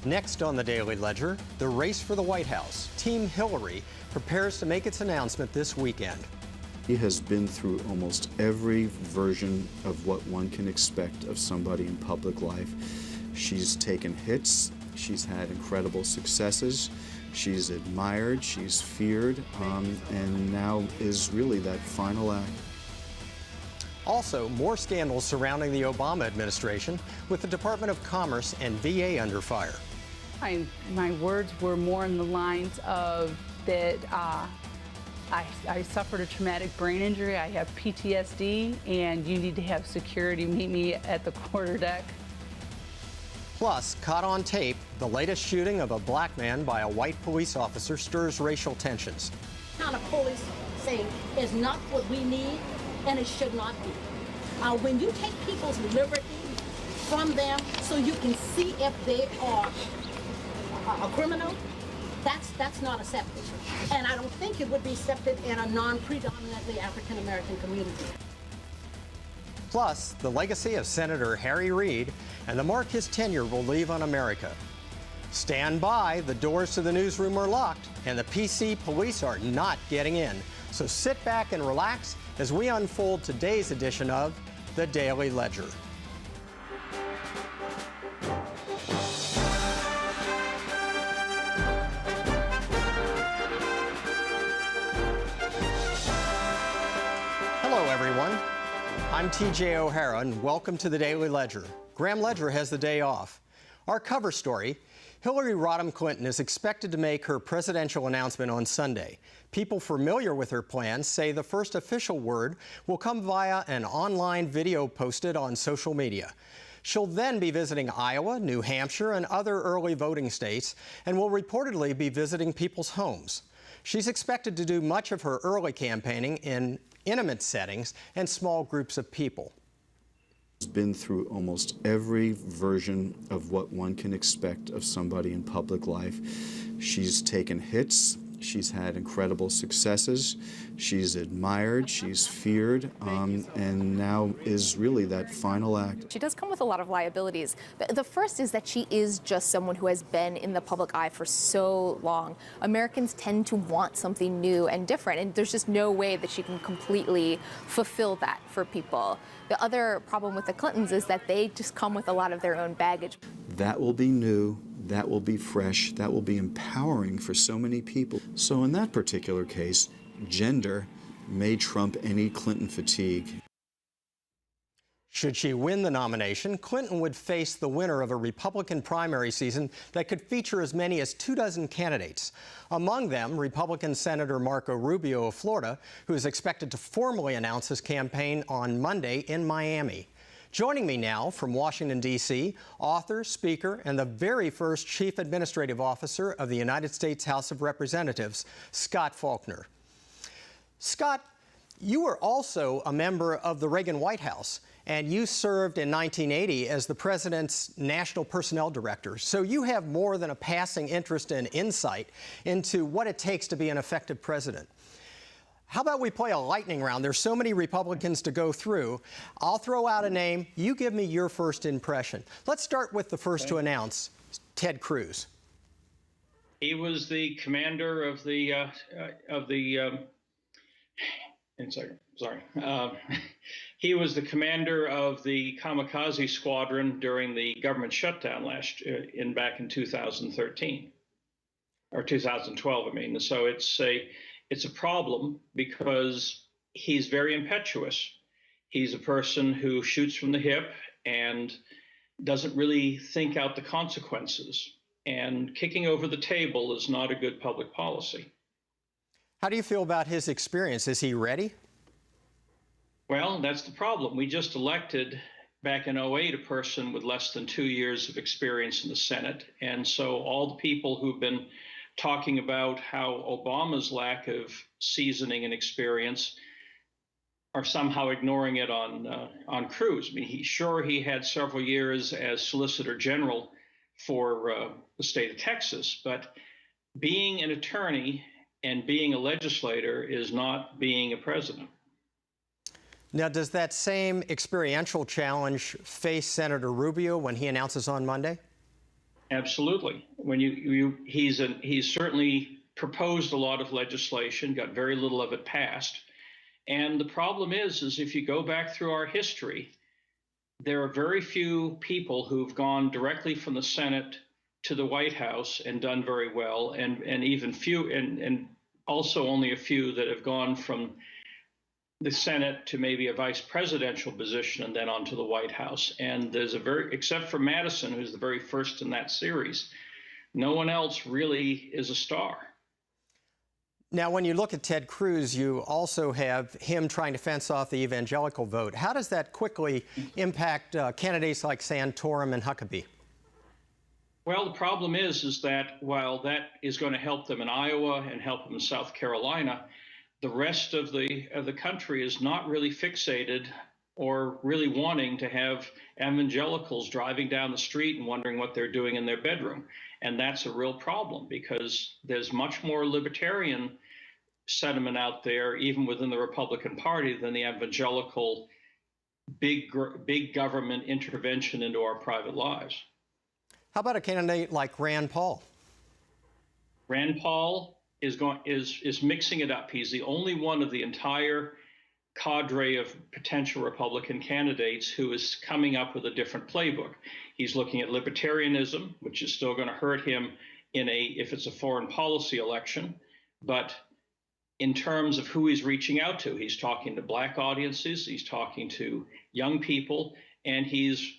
Next on the Daily Ledger, the race for the White House. Team Hillary prepares to make its announcement this weekend. He has been through almost every version of what one can expect of somebody in public life. She's taken hits, she's had incredible successes, she's admired, she's feared, and now is really that final act. Also, more scandals surrounding the Obama administration, with the Department of Commerce and VA under fire. My words were more in the lines of that I suffered a traumatic brain injury, I have PTSD, and you need to have security meet me at the quarterdeck. Plus, caught on tape, the latest shooting of a black man by a white police officer stirs racial tensions. Kind of police saying is not what we need, and it should not be. When you take people's liberty from them so you can see if they are a criminal, that's not accepted. And I don't think it would be accepted in a non-predominantly African-American community. Plus, the legacy of Senator Harry Reid and the mark his tenure will leave on America. Stand by, the doors to the newsroom are locked, and the PC police are not getting in. So sit back and relax as we unfold today's edition of The Daily Ledger. Hello, everyone. I'm TJ O'Hara, and welcome to The Daily Ledger. Graham Ledger has the day off. Our cover story: Hillary Rodham Clinton is expected to make her presidential announcement on Sunday. People familiar with her plans say the first official word will come via an online video posted on social media. She'll then be visiting Iowa, New Hampshire, and other early voting states, and will reportedly be visiting people's homes. She's expected to do much of her early campaigning in intimate settings and small groups of people. Been through almost every version of what one can expect of somebody in public life. She's taken hits, she's had incredible successes, she's admired, she's feared, and now is really that final act. She does come with a lot of liabilities. The first is that she is just someone who has been in the public eye for so long. Americans tend to want something new and different, and there's just no way that she can completely fulfill that for people. The other problem with the Clintons is that they just come with a lot of their own baggage. That will be new, that will be fresh, that will be empowering for so many people. So in that particular case, gender may trump any Clinton fatigue. Should she win the nomination, Clinton would face the winner of a Republican primary season that could feature as many as 24 candidates. Among them, Republican Senator Marco Rubio of Florida, who is expected to formally announce his campaign on Monday in Miami. Joining me now from Washington, D.C., author, speaker, and the very first Chief Administrative Officer of the United States House of Representatives, Scott Faulkner. Scott, you were also a member of the Reagan White House, and you served in 1980 as the president's national personnel director. So you have more than a passing interest and insight into what it takes to be an effective president. How about we play a lightning round? There's so many Republicans to go through. I'll throw out a name. You give me your first impression. Let's start with the first to announce, Ted Cruz. He was the commander of the he was the commander of the kamikaze squadron during the government shutdown back in 2013 or 2012. I mean, so it's a problem because he's very impetuous. He's a person who shoots from the hip and doesn't really think out the consequences. And kicking over the table is not a good public policy. How do you feel about his experience? Is he ready? Well, that's the problem. We just elected back in 2008 a person with less than 2 years of experience in the Senate. And so all the people who've been talking about how Obama's lack of seasoning and experience are somehow ignoring it on Cruz. I mean, he had several years as Solicitor General for the state of Texas, but being an attorney and being a legislator is not being a president. Now, does that same experiential challenge face Senator Rubio when he announces on Monday? Absolutely. When he's certainly proposed a lot of legislation, got very little of it passed. And the problem is if you go back through our history, there are very few people who've gone directly from the Senate to the White House and done very well, and even few, and also only a few that have gone from the Senate to maybe a vice presidential position and then on to the White House. And there's except for Madison, who's the very first in that series, no one else really is a star. Now, when you look at Ted Cruz, you also have him trying to fence off the evangelical vote. How does that quickly impact candidates like Santorum and Huckabee? Well, the problem is that while that is going to help them in Iowa and help them in South Carolina, the rest of the country is not really fixated or really wanting to have evangelicals driving down the street and wondering what they're doing in their bedroom. And that's a real problem because there's much more libertarian sentiment out there, even within the Republican Party, than the evangelical big government intervention into our private lives. How about a candidate like Rand Paul? Rand Paul is mixing it up. He's the only one of the entire cadre of potential Republican candidates who is coming up with a different playbook. He's looking at libertarianism, which is still going to hurt him if it's a foreign policy election. But in terms of who he's reaching out to, he's talking to black audiences, he's talking to young people, and he's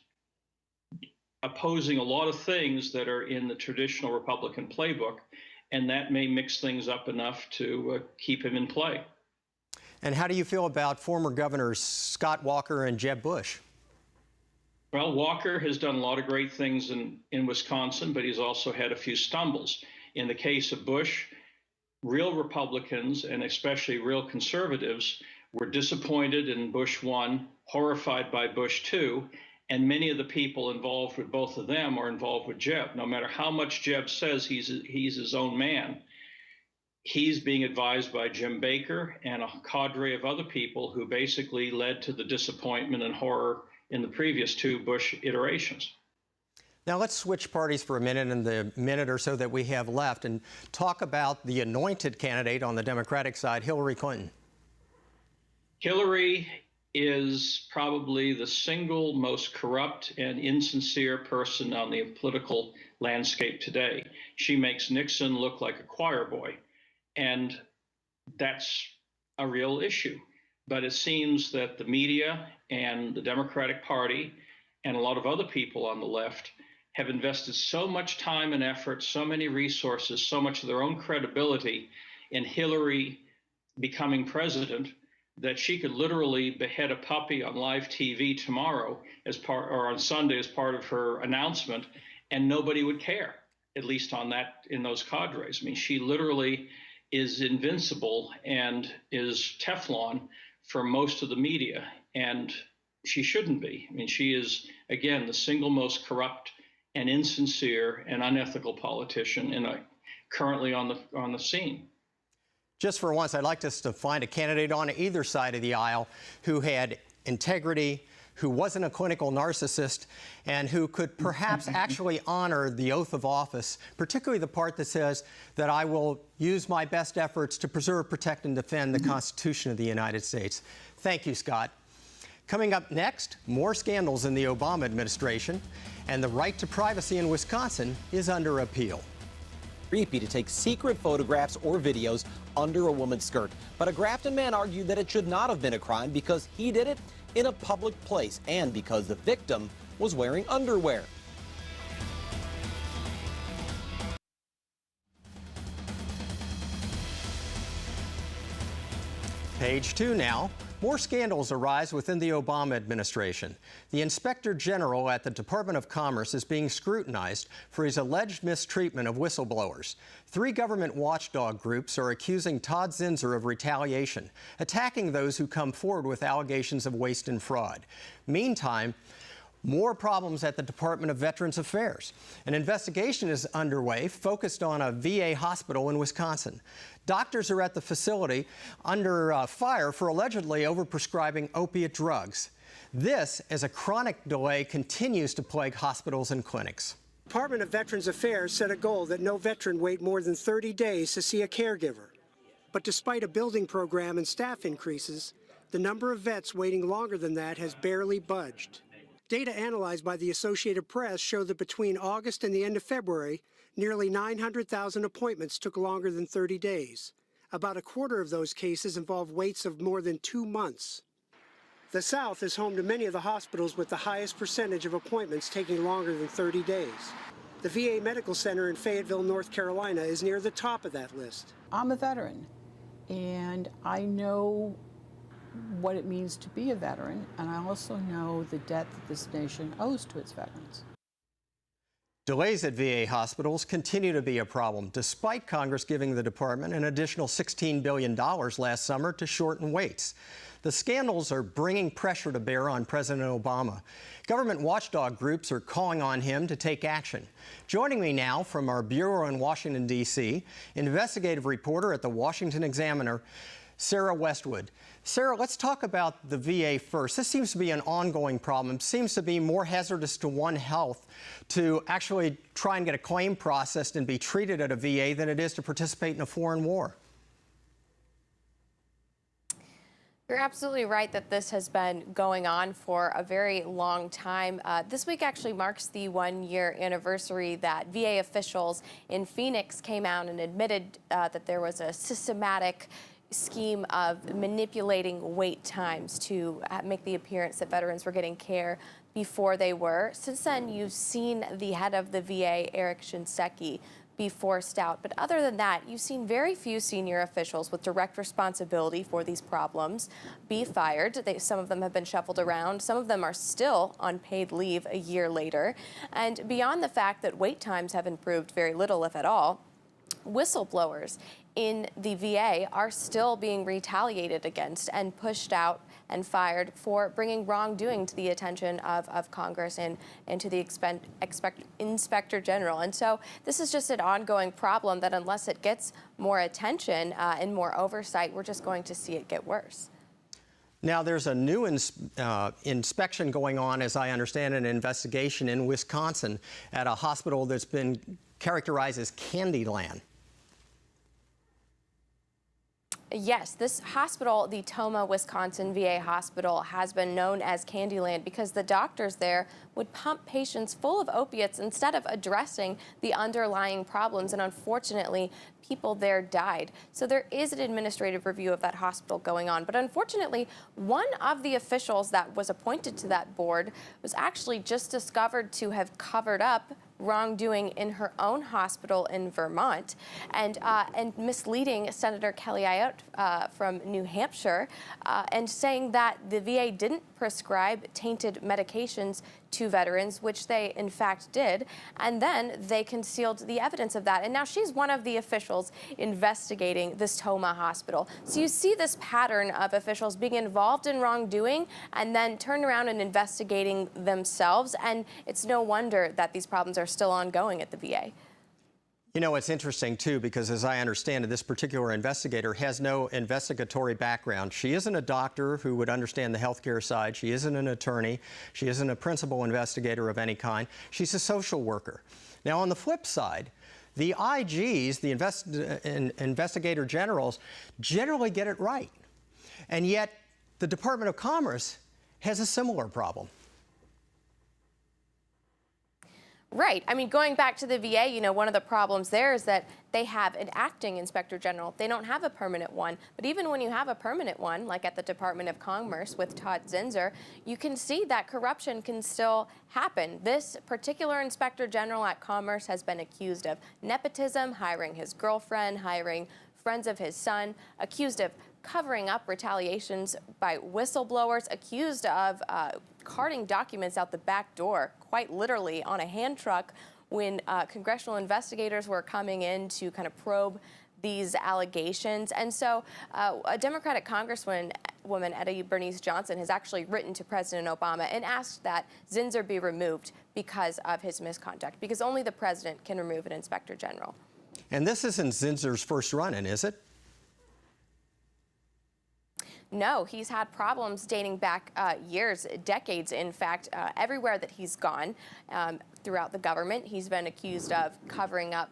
opposing a lot of things that are in the traditional Republican playbook, and that may mix things up enough to keep him in play. And how do you feel about former governors Scott Walker and Jeb Bush? Well, Walker has done a lot of great things in Wisconsin, but he's also had a few stumbles. In the case of Bush, real Republicans and especially real conservatives were disappointed in Bush 1, horrified by Bush 2, and many of the people involved with both of them are involved with Jeb. No matter how much Jeb says he's his own man, he's being advised by Jim Baker and a cadre of other people who basically led to the disappointment and horror in the previous 2 Bush iterations. Now let's switch parties for a minute in the minute or so that we have left and talk about the anointed candidate on the Democratic side, Hillary Clinton. Hillary is probably the single most corrupt and insincere person on the political landscape today. She makes Nixon look like a choir boy, and that's a real issue. But it seems that the media and the Democratic Party and a lot of other people on the left have invested so much time and effort, so many resources, so much of their own credibility in Hillary becoming president that she could literally behead a puppy on live TV tomorrow or on Sunday as part of her announcement, and nobody would care, at least in those cadres. I mean, she literally is invincible and is Teflon for most of the media, and she shouldn't be. I mean, she is, again, the single most corrupt and insincere and unethical politician currently on the scene. Just for once, I'd like us to find a candidate on either side of the aisle who had integrity, who wasn't a clinical narcissist, and who could perhaps actually honor the oath of office, particularly the part that says that I will use my best efforts to preserve, protect, and defend the Constitution of the United States. Thank you, Scott. Coming up next, more scandals in the Obama administration, and the right to privacy in Wisconsin is under appeal. Creepy to take secret photographs or videos under a woman's skirt. But a Grafton man argued that it should not have been a crime because he did it in a public place and because the victim was wearing underwear. Page 2 now. More scandals arise within the Obama administration. The Inspector General at the Department of Commerce is being scrutinized for his alleged mistreatment of whistleblowers. 3 government watchdog groups are accusing Todd Zinsser of retaliation, attacking those who come forward with allegations of waste and fraud. Meantime, more problems at the Department of Veterans Affairs. An investigation is underway focused on a VA hospital in Wisconsin. Doctors are at the facility under fire for allegedly overprescribing opiate drugs. This as a chronic delay continues to plague hospitals and clinics. Department of Veterans Affairs set a goal that no veteran wait more than 30 days to see a caregiver. But despite a building program and staff increases, the number of vets waiting longer than that has barely budged. Data analyzed by the Associated Press show that between August and the end of February, nearly 900,000 appointments took longer than 30 days. About a quarter of those cases involve waits of more than 2 months. The South is home to many of the hospitals with the highest percentage of appointments taking longer than 30 days. The VA Medical Center in Fayetteville, North Carolina is near the top of that list. I'm a veteran, and I know what it means to be a veteran, and I also know the debt that this nation owes to its veterans. Delays at VA hospitals continue to be a problem, despite Congress giving the department an additional $16 billion last summer to shorten waits. The scandals are bringing pressure to bear on President Obama. Government watchdog groups are calling on him to take action. Joining me now from our bureau in Washington, D.C., investigative reporter at the Washington Examiner, Sarah Westwood. Sarah, let's talk about the VA first. This seems to be an ongoing problem. It seems to be more hazardous to One Health to actually try and get a claim processed and be treated at a VA than it is to participate in a foreign war. You're absolutely right that this has been going on for a very long time. This week actually marks the 1-year anniversary that VA officials in Phoenix came out and admitted that there was a systematic scheme of manipulating wait times to make the appearance that veterans were getting care before they were. Since then, you've seen the head of the VA, Eric Shinseki, be forced out. But other than that, you've seen very few senior officials with direct responsibility for these problems be fired. Some of them have been shuffled around. Some of them are still on paid leave a year later. And beyond the fact that wait times have improved very little, if at all, whistleblowers in the VA are still being retaliated against and pushed out and fired for bringing wrongdoing to the attention of Congress and to the Inspector General. And so this is just an ongoing problem that unless it gets more attention and more oversight, we're just going to see it get worse. Now, there's a new inspection going on, as I understand, an investigation in Wisconsin at a hospital that's been characterized as Candyland. Yes, this hospital, the Tomah, Wisconsin VA hospital, has been known as Candyland because the doctors there would pump patients full of opiates instead of addressing the underlying problems. And unfortunately, people there died. So there is an administrative review of that hospital going on. But unfortunately, one of the officials that was appointed to that board was actually just discovered to have covered up wrongdoing in her own hospital in Vermont and misleading Senator Kelly Ayotte from New Hampshire and saying that the VA didn't prescribe tainted medications to veterans, which they in fact did, and then they concealed the evidence of that. And now she's one of the officials investigating this Tomah hospital. So you see this pattern of officials being involved in wrongdoing and then turn around and investigating themselves, and it's no wonder that these problems are still ongoing at the VA. You know, it's interesting, too, because as I understand it, this particular investigator has no investigatory background. She isn't a doctor who would understand the healthcare side. She isn't an attorney. She isn't a principal investigator of any kind. She's a social worker. Now, on the flip side, the IGs, the investigator generals, generally get it right. And yet, the Department of Commerce has a similar problem. Right. I mean, going back to the VA, you know, one of the problems there is that they have an acting inspector general. They don't have a permanent one. But even when you have a permanent one, like at the Department of Commerce with Todd Zinsser, you can see that corruption can still happen. This particular inspector general at Commerce has been accused of nepotism, hiring his girlfriend, hiring friends of his son, accused of covering up retaliations by whistleblowers, accused of carting documents out the back door, quite literally on a hand truck, when congressional investigators were coming in to kind of probe these allegations. And so a Democratic Congresswoman, Etta Bernice Johnson, has actually written to President Obama and asked that Zinsser be removed because of his misconduct, because only the president can remove an inspector general. And this isn't Zinsser's first run-in, is it? No, he's had problems dating back years, decades, in fact, everywhere that he's gone throughout the government. He's been accused of covering up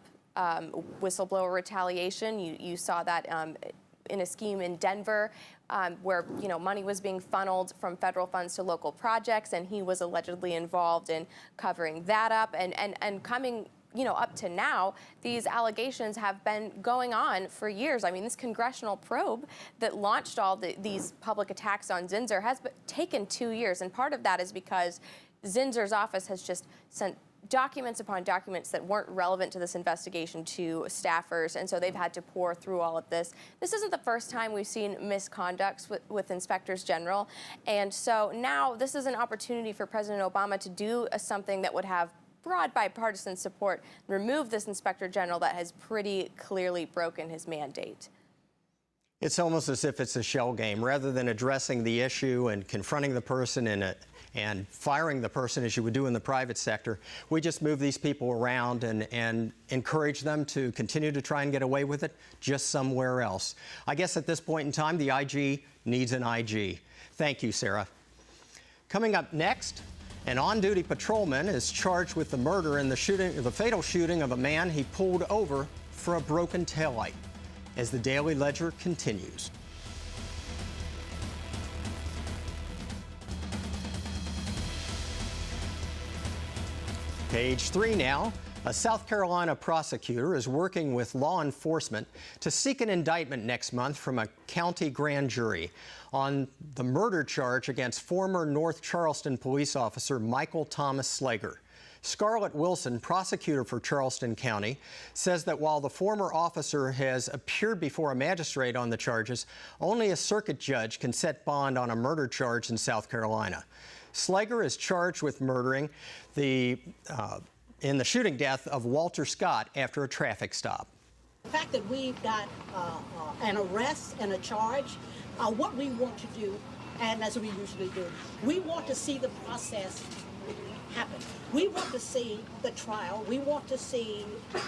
whistleblower retaliation. You saw that in a scheme in Denver where money was being funneled from federal funds to local projects, and he was allegedly involved in covering that up. And coming up to now, these allegations have been going on for years. I mean, this congressional probe that launched all these public attacks on Zinsser has taken 2 years, and part of that is because Zinsser's office has just sent documents upon documents that weren't relevant to this investigation to staffers, and so they've had to pour through all of this. This isn't the first time we've seen misconducts with inspectors general, and so now this is an opportunity for President Obama to do something that would have broad bipartisan support, remove this inspector general that has pretty clearly broken his mandate. It's almost as if it's a shell game. Rather than addressing the issue and confronting the person and firing the person as you would do in the private sector, we just move these people around and encourage them to continue to try and get away with it just somewhere else. I guess at this point in time, the IG needs an IG. Thank you, Sarah. Coming up next, an on-duty patrolman is charged with the murder in the fatal shooting of a man he pulled over for a broken taillight. As the Daily Ledger continues. Page 3 now. A South Carolina prosecutor is working with law enforcement to seek an indictment next month from a county grand jury on the murder charge against former North Charleston police officer Michael Thomas Slager. Scarlett Wilson, prosecutor for Charleston County, says that while the former officer has appeared before a magistrate on the charges, only a circuit judge can set bond on a murder charge in South Carolina. Slager is charged with murdering in the shooting death of Walter Scott after a traffic stop. The fact that we've got an arrest and a charge, what we want to do, and as we usually do, we want to see the process happen. We want to see the trial. We want to see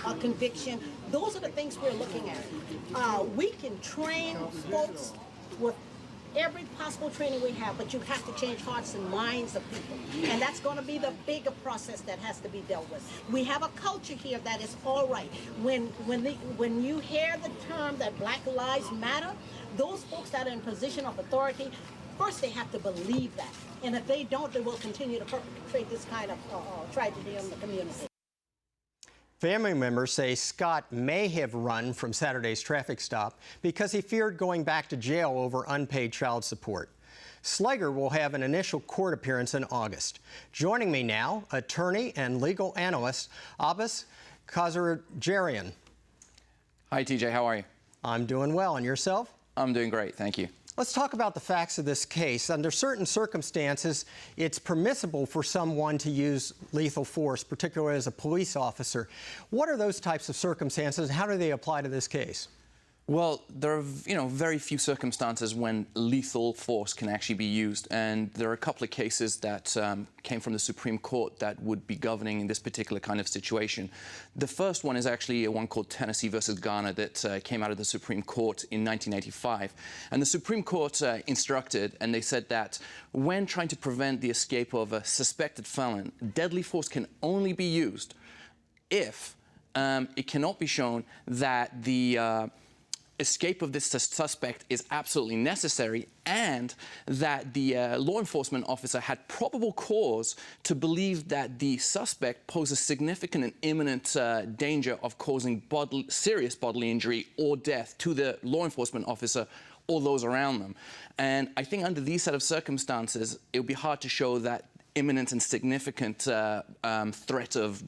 a conviction. Those are the things we're looking at. We can train folks with every possible training we have, but you have to change hearts and minds of people. And that's going to be the bigger process that has to be dealt with. We have a culture here that is all right. When you hear the term that Black Lives Matter, those folks that are in position of authority, first they have to believe that. And if they don't, they will continue to perpetrate this kind of tragedy in the community. Family members say Scott may have run from Saturday's traffic stop because he feared going back to jail over unpaid child support. Slager will have an initial court appearance in August. Joining me now, attorney and legal analyst Abbas Khazarjarian. Hi, TJ. How are you? I'm doing well. And yourself? I'm doing great. Thank you. Let's talk about the facts of this case. Under certain circumstances, it's permissible for someone to use lethal force, particularly as a police officer. What are those types of circumstances, and how do they apply to this case? Well, there are, very few circumstances when lethal force can actually be used, and there are a couple of cases that came from the Supreme Court that would be governing in this particular kind of situation. The first one is actually one called Tennessee versus Garner that came out of the Supreme Court in 1985. And the Supreme Court instructed, and they said that when trying to prevent the escape of a suspected felon, deadly force can only be used if it cannot be shown that the escape of this suspect is absolutely necessary and that the law enforcement officer had probable cause to believe that the suspect poses significant and imminent danger of causing serious bodily injury or death to the law enforcement officer or those around them. And I think under these set of circumstances, it would be hard to show that imminent and significant threat of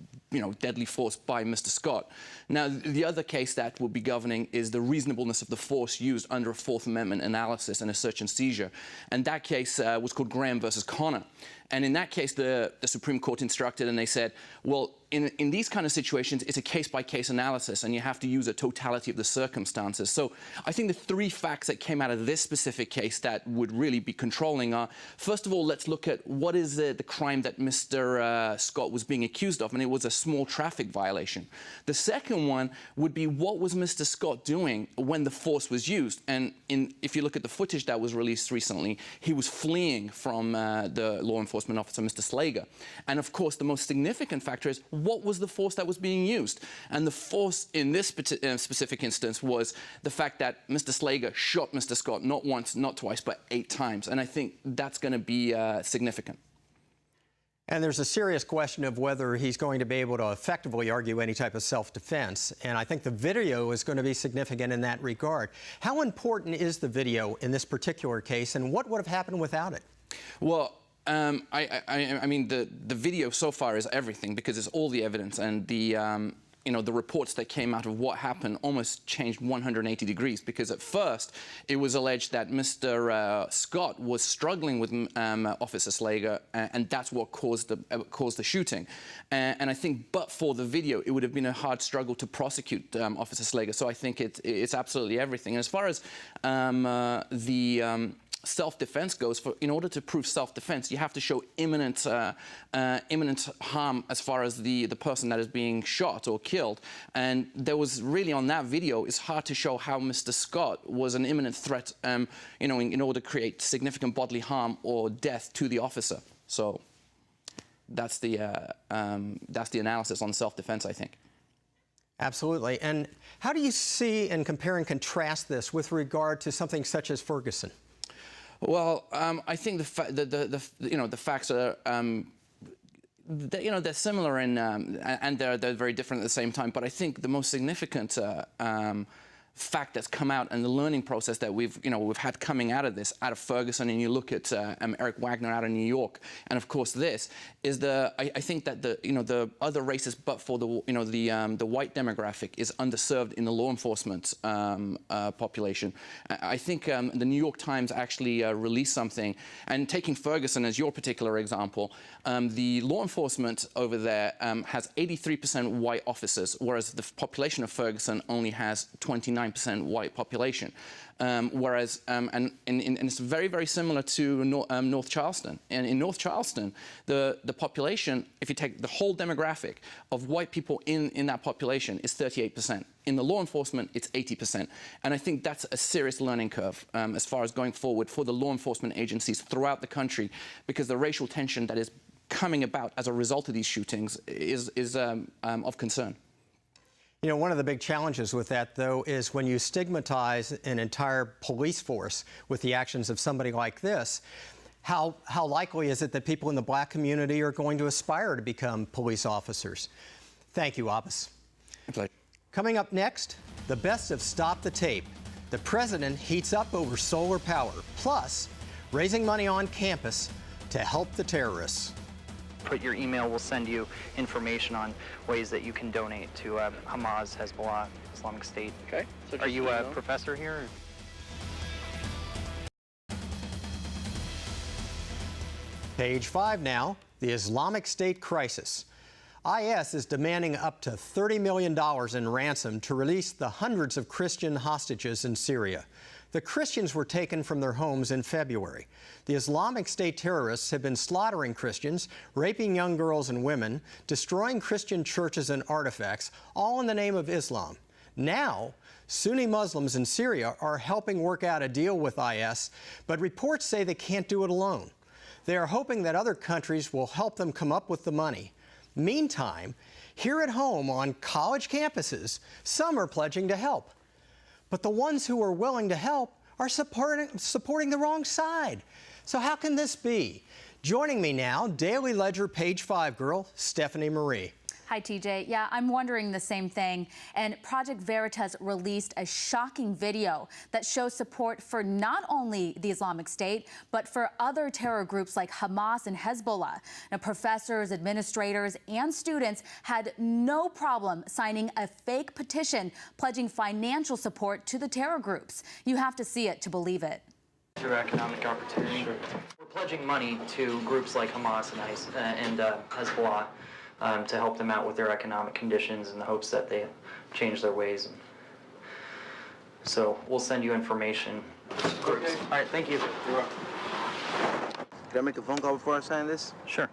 deadly force by Mr. Scott. Now, the other case that will be governing is the reasonableness of the force used under a Fourth Amendment analysis and a search and seizure. And that case was called Graham versus Connor. And in that case, the Supreme Court instructed, and they said, well, in these kind of situations, it's a case-by-case analysis, and you have to use a totality of the circumstances. So I think the three facts that came out of this specific case that would really be controlling are, first of all, let's look at what is the crime that Mr. Scott was being accused of, and it was a small traffic violation. The second one would be, what was Mr. Scott doing when the force was used? And if you look at the footage that was released recently, he was fleeing from the law enforcement officer, Mr. Slager. And of course, the most significant factor is, what was the force that was being used? And the force in this specific instance was the fact that Mr. Slager shot Mr. Scott not once, not twice, but 8 times. And I think that's going to be significant. And there's a serious question of whether he's going to be able to effectively argue any type of self-defense. And I think the video is going to be significant in that regard. How important is the video in this particular case, and what would have happened without it? Well, I mean, the video so far is everything, because it's all the evidence, and the you know, the reports that came out of what happened almost changed 180 degrees, because at first it was alleged that Mr. Scott was struggling with Officer Slager, and that's what caused the shooting. And I think, but for the video, it would have been a hard struggle to prosecute Officer Slager. So I think it's absolutely everything. And as far as self-defense goes, in order to prove self-defense, you have to show imminent harm as far as the person that is being shot or killed. And there was really, on that video, it's hard to show how Mr. Scott was an imminent threat, you know, in order to create significant bodily harm or death to the officer. So that's the analysis on self-defense, I think. Absolutely. And how do you see and compare and contrast this with regard to something such as Ferguson? Well, I think the facts are, you know, they're similar and they're very different at the same time. But I think the most significant fact that's come out, and the learning process that we've had coming out of this, out of Ferguson, and you look at Eric Wagner out of New York, and of course this is I think that the other races, but for the white demographic, is underserved in the law enforcement population. I think the New York Times actually released something, and taking Ferguson as your particular example, the law enforcement over there has 83% white officers, whereas the population of Ferguson only has 29% white population. Whereas, and it's very, very similar to North Charleston. And in North Charleston, the population, if you take the whole demographic of white people in that population, is 38%. In the law enforcement, it's 80%. And I think that's a serious learning curve as far as going forward for the law enforcement agencies throughout the country, because the racial tension that is coming about as a result of these shootings is of concern. You know, one of the big challenges with that, though, is when you stigmatize an entire police force with the actions of somebody like this, how likely is it that people in the black community are going to aspire to become police officers? Thank you, Abbas. Coming up next, the best of Stop the Tape. The president heats up over solar power, plus raising money on campus to help the terrorists. Put your email, we'll send you information on ways that you can donate to Hamas, Hezbollah, Islamic State. Okay. So are you a professor here? Page 5 now, the Islamic State crisis. IS is demanding up to $30 million in ransom to release the hundreds of Christian hostages in Syria. The Christians were taken from their homes in February. The Islamic State terrorists have been slaughtering Christians, raping young girls and women, destroying Christian churches and artifacts, all in the name of Islam. Now, Sunni Muslims in Syria are helping work out a deal with IS, but reports say they can't do it alone. They are hoping that other countries will help them come up with the money. Meantime, here at home on college campuses, some are pledging to help. But the ones who are willing to help are supporting the wrong side. So how can this be? Joining me now, Daily Ledger Page 5 girl, Stephanie Marie. Hi, TJ. Yeah, I'm wondering the same thing. And Project Veritas released a shocking video that shows support for not only the Islamic State, but for other terror groups like Hamas and Hezbollah. Now, professors, administrators, and students had no problem signing a fake petition pledging financial support to the terror groups. You have to see it to believe it. Through economic opportunity. Sure. We're pledging money to groups like Hamas and Hezbollah. To help them out with their economic conditions in the hopes that they change their ways. So we'll send you information. Okay. All right, thank you. You're welcome. Can I make a phone call before I sign this? Sure.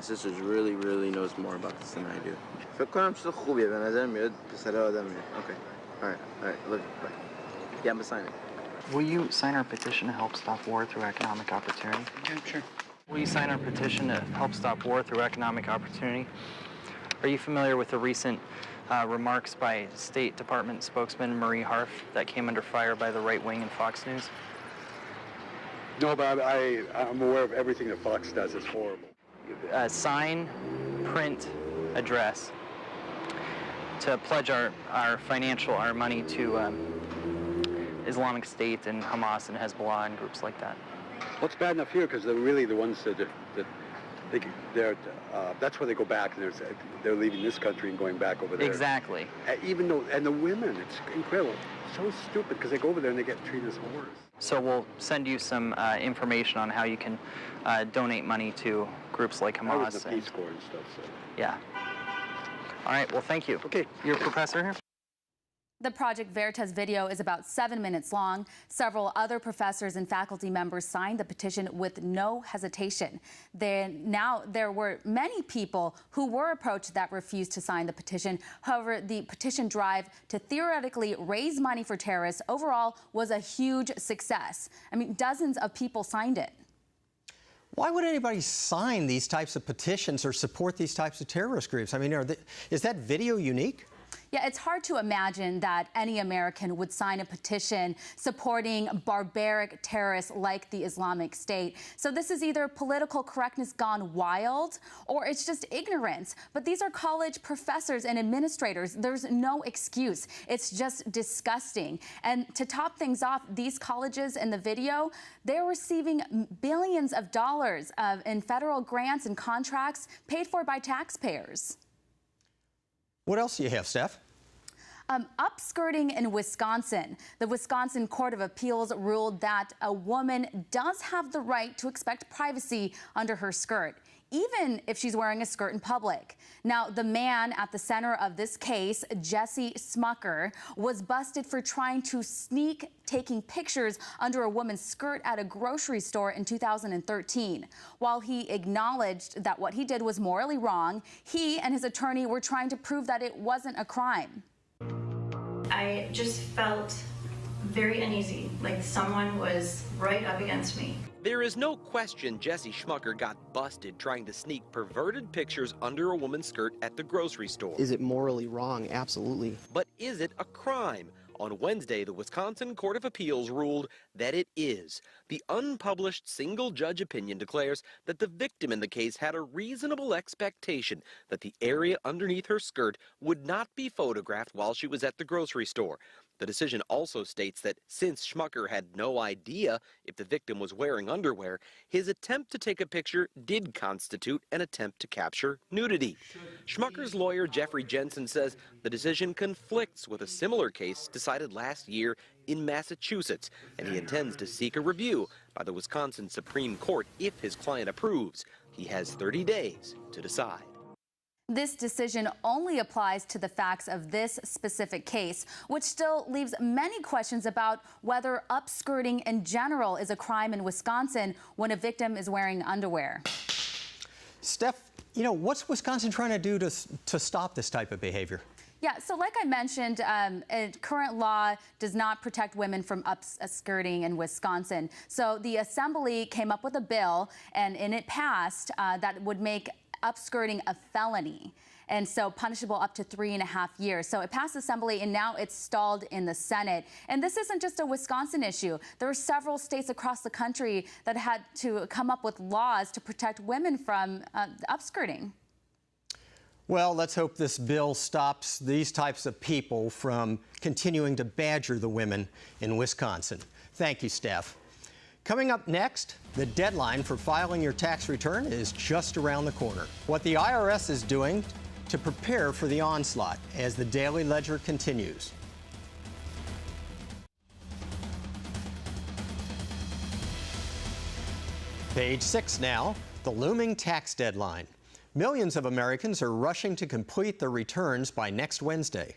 sister really knows more about this than I do. فکر کنم چیز خوبیه به نظر میاد پسر آدمیه. Okay. All right. Look. Bye. Yeah, I'm gonna sign it. Will you sign our petition to help stop war through economic opportunity? Yeah, sure. Will you sign our petition to help stop war through economic opportunity? Are you familiar with the recent remarks by State Department spokesman Marie Harf that came under fire by the right wing in Fox News? No, but I'm aware of everything that Fox does. It's horrible. Sign, print, address to pledge our money to Islamic State and Hamas and Hezbollah and groups like that. Well, it's bad enough here because they're really the ones that's where they go back, and they're leaving this country and going back over there. Exactly. Even though, and the women, it's incredible. So stupid because they go over there and they get treated as whores. So we'll send you some information on how you can donate money to groups like Hamas. I was in the Peace Corps and stuff, so. Yeah. All right, well, thank you. Okay. You're a professor here? The Project Veritas video is about 7 minutes long. Several other professors and faculty members signed the petition with no hesitation. There were many people who were approached that refused to sign the petition. However, the petition drive to theoretically raise money for terrorists overall was a huge success. I mean, dozens of people signed it. Why would anybody sign these types of petitions or support these types of terrorist groups? I mean, is that video unique? Yeah, it's hard to imagine that any American would sign a petition supporting barbaric terrorists like the Islamic State. So this is either political correctness gone wild or it's just ignorance. But these are college professors and administrators. There's no excuse. It's just disgusting. And to top things off, these colleges in the video, they're receiving billions of dollars in federal grants and contracts paid for by taxpayers. What else do you have, Steph? Upskirting in Wisconsin. The Wisconsin Court of Appeals ruled that a woman does have the right to expect privacy under her skirt, even if she's wearing a skirt in public. Now, the man at the center of this case, Jesse Smucker, was busted for trying to sneak taking pictures under a woman's skirt at a grocery store in 2013. While he acknowledged that what he did was morally wrong, he and his attorney were trying to prove that it wasn't a crime. I just felt very uneasy, like someone was right up against me. There is no question Jesse Smucker got busted trying to sneak perverted pictures under a woman's skirt at the grocery store. Is it morally wrong? Absolutely. But is it a crime? On Wednesday, the Wisconsin Court of Appeals ruled that it is. The unpublished single-judge opinion declares that the victim in the case had a reasonable expectation that the area underneath her skirt would not be photographed while she was at the grocery store. The decision also states that since Smucker had no idea if the victim was wearing underwear, his attempt to take a picture did constitute an attempt to capture nudity. Schmucker's lawyer, Jeffrey Jensen, says the decision conflicts with a similar case decided last year in Massachusetts, and he intends to seek a review by the Wisconsin Supreme Court if his client approves. He has 30 days to decide. This decision only applies to the facts of this specific case, which still leaves many questions about whether upskirting in general is a crime in Wisconsin when a victim is wearing underwear. Steph, you know, what's Wisconsin trying to do to stop this type of behavior? Yeah, so like I mentioned, current law does not protect women from upskirting in Wisconsin. So the Assembly came up with a bill, and it passed, that would make upskirting a felony, and so punishable up to 3.5 years. So it passed Assembly, and now it's stalled in the Senate. And this isn't just a Wisconsin issue. There are several states across the country that had to come up with laws to protect women from upskirting. Well, let's hope this bill stops these types of people from continuing to badger the women in Wisconsin. Thank you, Steph. Coming up next, the deadline for filing your tax return is just around the corner. What the IRS is doing to prepare for the onslaught as the Daily Ledger continues. Page 6 now, the looming tax deadline. Millions of Americans are rushing to complete their returns by next Wednesday.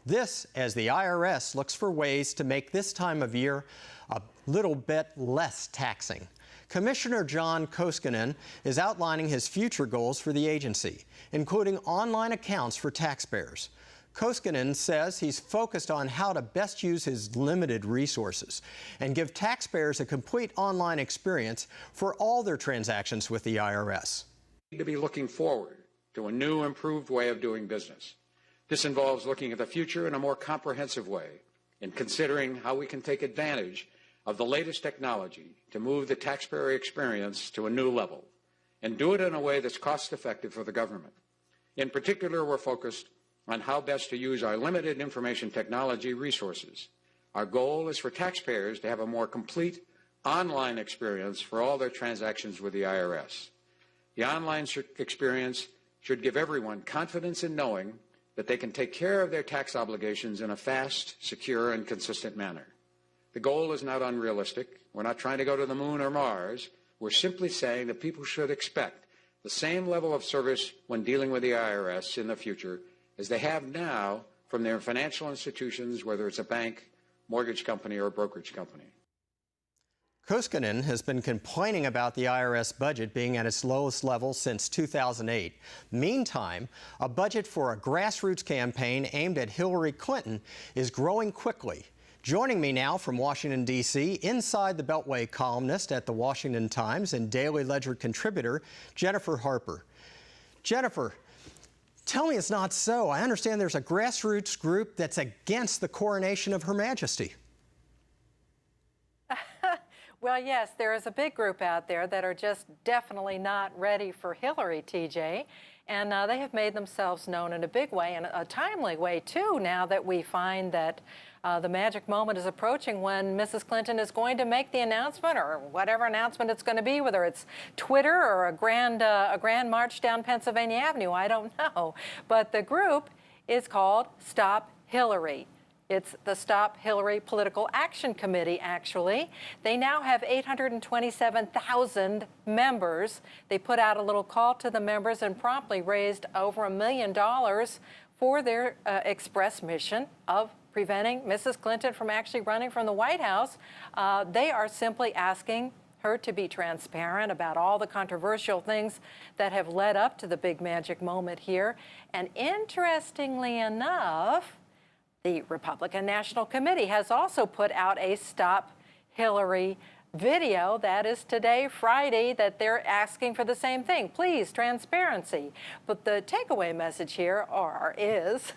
This as the IRS looks for ways to make this time of year a little bit less taxing. Commissioner John Koskinen is outlining his future goals for the agency, including online accounts for taxpayers. Koskinen says he's focused on how to best use his limited resources and give taxpayers a complete online experience for all their transactions with the IRS. We need to be looking forward to a new, improved way of doing business. This involves looking at the future in a more comprehensive way and considering how we can take advantage of the latest technology to move the taxpayer experience to a new level and do it in a way that's cost-effective for the government. In particular, we're focused on how best to use our limited information technology resources. Our goal is for taxpayers to have a more complete online experience for all their transactions with the IRS. The online experience should give everyone confidence in knowing that they can take care of their tax obligations in a fast, secure, and consistent manner. The goal is not unrealistic. We're not trying to go to the moon or Mars. We're simply saying that people should expect the same level of service when dealing with the IRS in the future as they have now from their financial institutions, whether it's a bank, mortgage company, or brokerage company. Koskinen has been complaining about the IRS budget being at its lowest level since 2008. Meantime, a budget for a grassroots campaign aimed at Hillary Clinton is growing quickly. Joining me now from Washington, D.C., Inside the Beltway columnist at the Washington Times and Daily Ledger contributor, Jennifer Harper. Jennifer, tell me it's not so. I understand there's a grassroots group that's against the coronation of Her Majesty. Well, yes, there is a big group out there that are just definitely not ready for Hillary, TJ. And they have made themselves known in a big way, and a timely way, too, now that we find that the magic moment is approaching when Mrs. Clinton is going to make the announcement, or whatever announcement it's going to be, whether it's Twitter or a grand march down Pennsylvania Avenue. I don't know. But the group is called Stop Hillary. It's the Stop Hillary Political Action Committee, actually. They now have 827,000 members. They put out a little call to the members and promptly raised over $1 million for their express mission of preventing Mrs. Clinton from actually running from the White House. They are simply asking her to be transparent about all the controversial things that have led up to the big magic moment here. And interestingly enough, the Republican National Committee has also put out a Stop Hillary video. That is today, Friday, that they're asking for the same thing. Please, transparency. But the takeaway message here is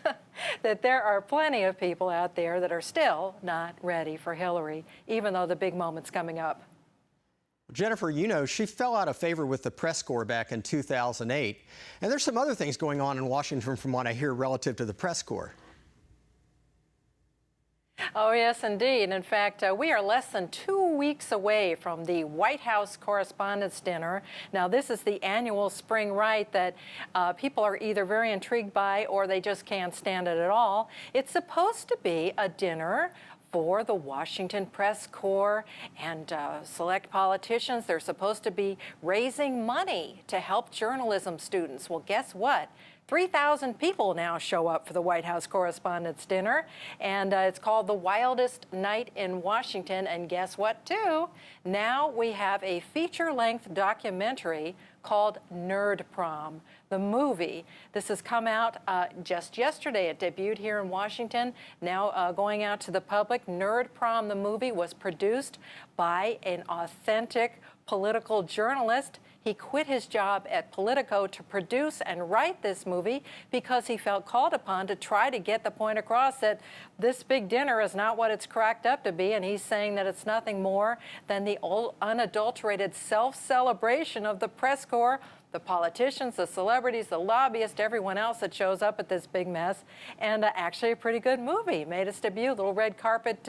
that there are plenty of people out there that are still not ready for Hillary, even though the big moment's coming up. Jennifer, you know, she fell out of favor with the press corps back in 2008. And there's some other things going on in Washington from what I hear relative to the press corps. Oh, yes, indeed. In fact, we are less than 2 weeks away from the White House Correspondents' Dinner. Now, this is the annual spring rite that people are either very intrigued by or they just can't stand it at all. It's supposed to be a dinner for the Washington press corps and select politicians. They're supposed to be raising money to help journalism students. Well, guess what? 3,000 people now show up for the White House Correspondents' Dinner, and it's called The Wildest Night in Washington. And guess what, too? Now we have a feature-length documentary called Nerd Prom, the movie. This has come out just yesterday. It debuted here in Washington, now going out to the public. Nerd Prom, the movie, was produced by an authentic political journalist. He quit his job at Politico to produce and write this movie because he felt called upon to try to get the point across that this big dinner is not what it's cracked up to be, and he's saying that it's nothing more than the unadulterated self-celebration of the press corps, the politicians, the celebrities, the lobbyists, everyone else that shows up at this big mess. And actually a pretty good movie. Made its debut, little red carpet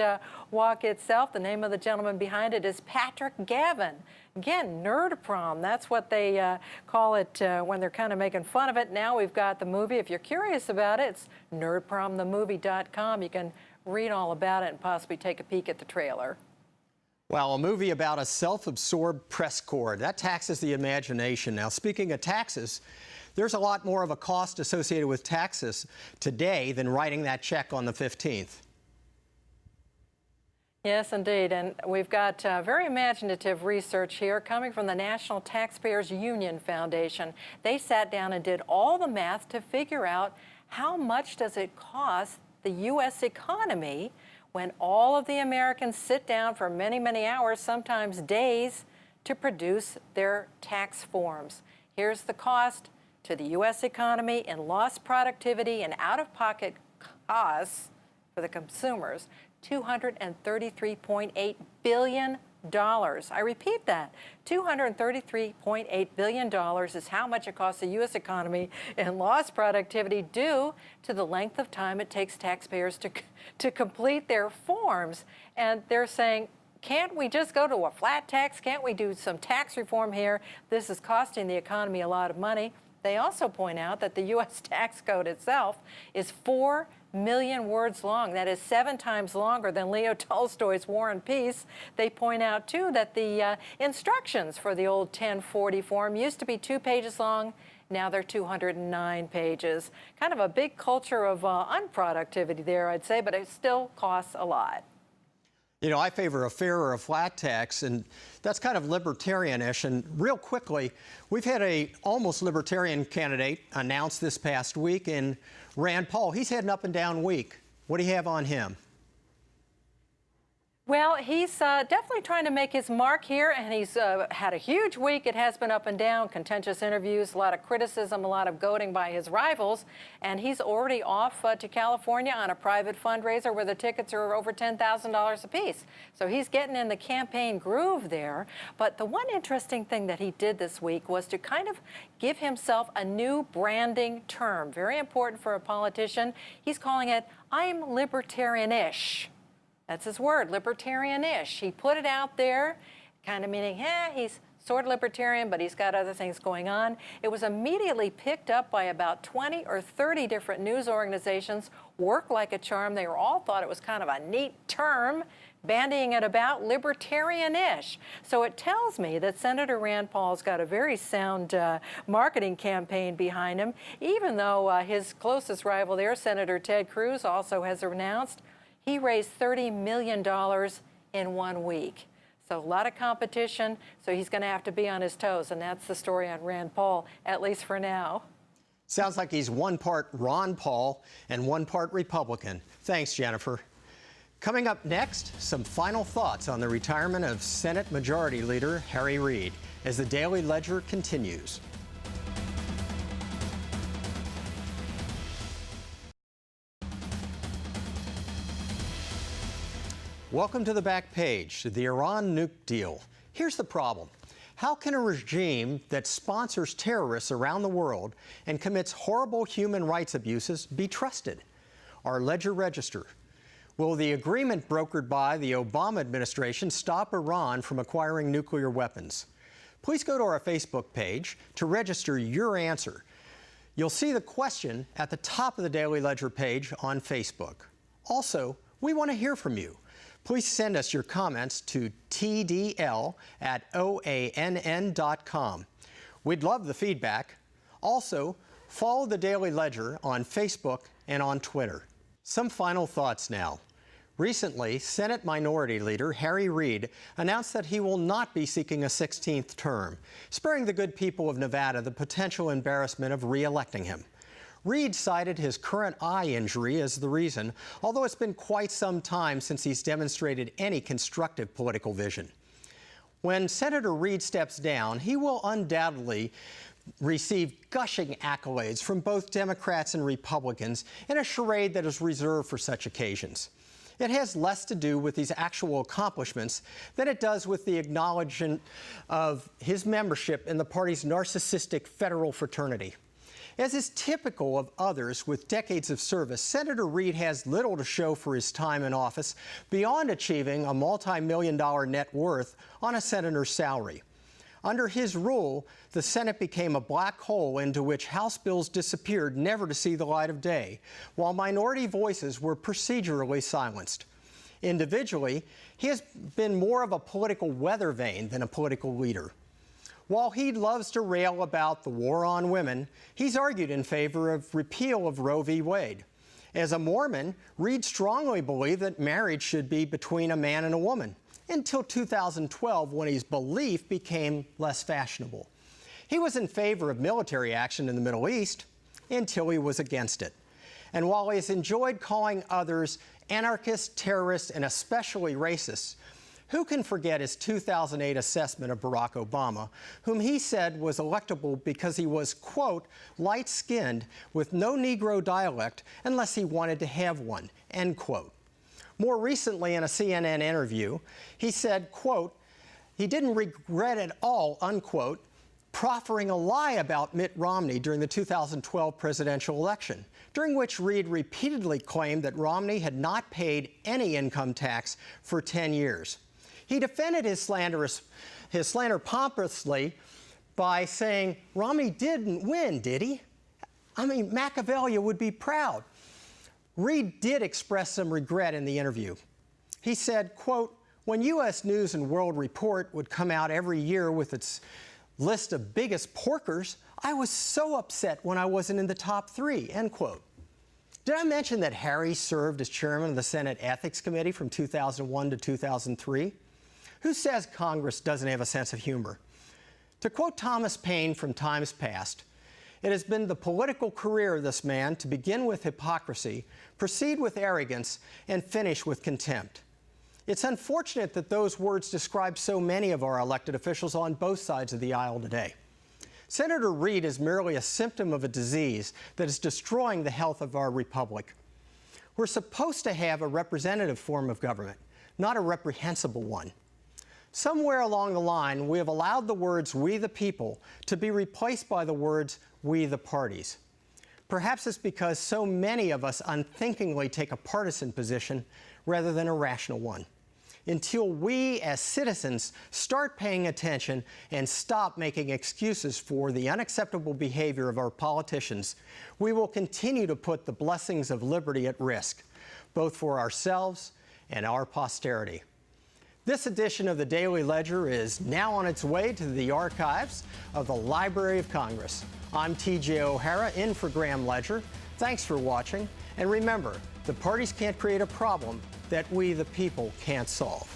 walk itself. The name of the gentleman behind it is Patrick Gavin. Again, Nerd Prom, that's what they call it when they're kind of making fun of it. Now we've got the movie. If you're curious about it, it's nerdpromthemovie.com. You can read all about it and possibly take a peek at the trailer. Well, a movie about a self-absorbed press corps. That taxes the imagination. Now, speaking of taxes, there's a lot more of a cost associated with taxes today than writing that check on the 15th. Yes, indeed. And we've got very imaginative research here coming from the National Taxpayers Union Foundation. They sat down and did all the math to figure out how much does it cost the U.S. economy when all of the Americans sit down for many, many hours, sometimes days, to produce their tax forms. Here's the cost to the U.S. economy in lost productivity and out-of-pocket costs for the consumers. $233.8 billion. I repeat that. $233.8 billion is how much it costs the U.S. economy in lost productivity due to the length of time it takes taxpayers to complete their forms. And they're saying, can't we just go to a flat tax? Can't we do some tax reform here? This is costing the economy a lot of money. They also point out that the U.S. tax code itself is 4 million words long. That is 7 times longer than Leo Tolstoy's War and Peace. They point out, too, that the instructions for the old 1040 form used to be 2 pages long. Now they're 209 pages. Kind of a big culture of unproductivity there, I'd say, but it still costs a lot. You know, I favor a fair or a flat tax, and that's kind of libertarianish. And real quickly, we've had a almost libertarian candidate announced this past week in Rand Paul. He's had an up and down week. What do you have on him? Well, he's definitely trying to make his mark here, and he's had a huge week. It has been up and down, contentious interviews, a lot of criticism, a lot of goading by his rivals, and he's already off to California on a private fundraiser where the tickets are over $10,000 apiece. So he's getting in the campaign groove there. But the one interesting thing that he did this week was to kind of give himself a new branding term, very important for a politician. He's calling it, "I'm libertarian-ish." That's his word, libertarian-ish. He put it out there, kind of meaning, he's sort of libertarian, but he's got other things going on. It was immediately picked up by about 20 or 30 different news organizations, work like a charm. They all thought it was kind of a neat term, bandying it about, libertarian-ish. So it tells me that Senator Rand Paul's got a very sound marketing campaign behind him, even though his closest rival there, Senator Ted Cruz, also has announced he raised $30 million in 1 week. So a lot of competition, so he's going to have to be on his toes, and that's the story on Rand Paul, at least for now. Sounds like he's 1 part Ron Paul and 1 part Republican. Thanks, Jennifer. Coming up next, some final thoughts on the retirement of Senate Majority Leader Harry Reid as the Daily Ledger continues. Welcome to the back page, the Iran nuke deal. Here's the problem. How can a regime that sponsors terrorists around the world and commits horrible human rights abuses be trusted? Our Ledger Register. Will the agreement brokered by the Obama administration stop Iran from acquiring nuclear weapons? Please go to our Facebook page to register your answer. You'll see the question at the top of the Daily Ledger page on Facebook. Also, we want to hear from you. Please send us your comments to tdl@oann.com. We'd love the feedback. Also, follow the Daily Ledger on Facebook and on Twitter. Some final thoughts now. Recently, Senate Minority Leader Harry Reid announced that he will not be seeking a 16th term, sparing the good people of Nevada the potential embarrassment of re-electing him. Reid cited his current eye injury as the reason, although it's been quite some time since he's demonstrated any constructive political vision. When Senator Reid steps down, he will undoubtedly receive gushing accolades from both Democrats and Republicans in a charade that is reserved for such occasions. It has less to do with his actual accomplishments than it does with the acknowledgement of his membership in the party's narcissistic federal fraternity. As is typical of others with decades of service, Senator Reid has little to show for his time in office beyond achieving a multi-million-dollar net worth on a senator's salary. Under his rule, the Senate became a black hole into which House bills disappeared, never to see the light of day, while minority voices were procedurally silenced. Individually, he has been more of a political weather vane than a political leader. While he loves to rail about the war on women, he's argued in favor of repeal of Roe v. Wade. As a Mormon, Reed strongly believed that marriage should be between a man and a woman, until 2012 when his belief became less fashionable. He was in favor of military action in the Middle East until he was against it. And while he has enjoyed calling others anarchists, terrorists, and especially racists, who can forget his 2008 assessment of Barack Obama, whom he said was electable because he was, quote, light-skinned with no Negro dialect unless he wanted to have one, end quote. More recently, in a CNN interview, he said, quote, he didn't regret at all, unquote, proffering a lie about Mitt Romney during the 2012 presidential election, during which Reed repeatedly claimed that Romney had not paid any income tax for 10 years. He defended his slander pompously by saying, Romney didn't win, did he? I mean, Machiavelli would be proud. Reed did express some regret in the interview. He said, quote, when U.S. News and World Report would come out every year with its list of biggest porkers, I was so upset when I wasn't in the top 3, end quote. Did I mention that Harry served as chairman of the Senate Ethics Committee from 2001 to 2003? Who says Congress doesn't have a sense of humor? To quote Thomas Paine from times past, it has been the political career of this man to begin with hypocrisy, proceed with arrogance, and finish with contempt. It's unfortunate that those words describe so many of our elected officials on both sides of the aisle today. Senator Reed is merely a symptom of a disease that is destroying the health of our republic. We're supposed to have a representative form of government, not a reprehensible one. Somewhere along the line, we have allowed the words "we the people" to be replaced by the words "we the parties." Perhaps it's because so many of us unthinkingly take a partisan position rather than a rational one. Until we, as citizens, start paying attention and stop making excuses for the unacceptable behavior of our politicians, we will continue to put the blessings of liberty at risk, both for ourselves and our posterity. This edition of the Daily Ledger is now on its way to the archives of the Library of Congress. I'm TJ O'Hara, in for Graham Ledger. Thanks for watching. And remember, the parties can't create a problem that we, the people, can't solve.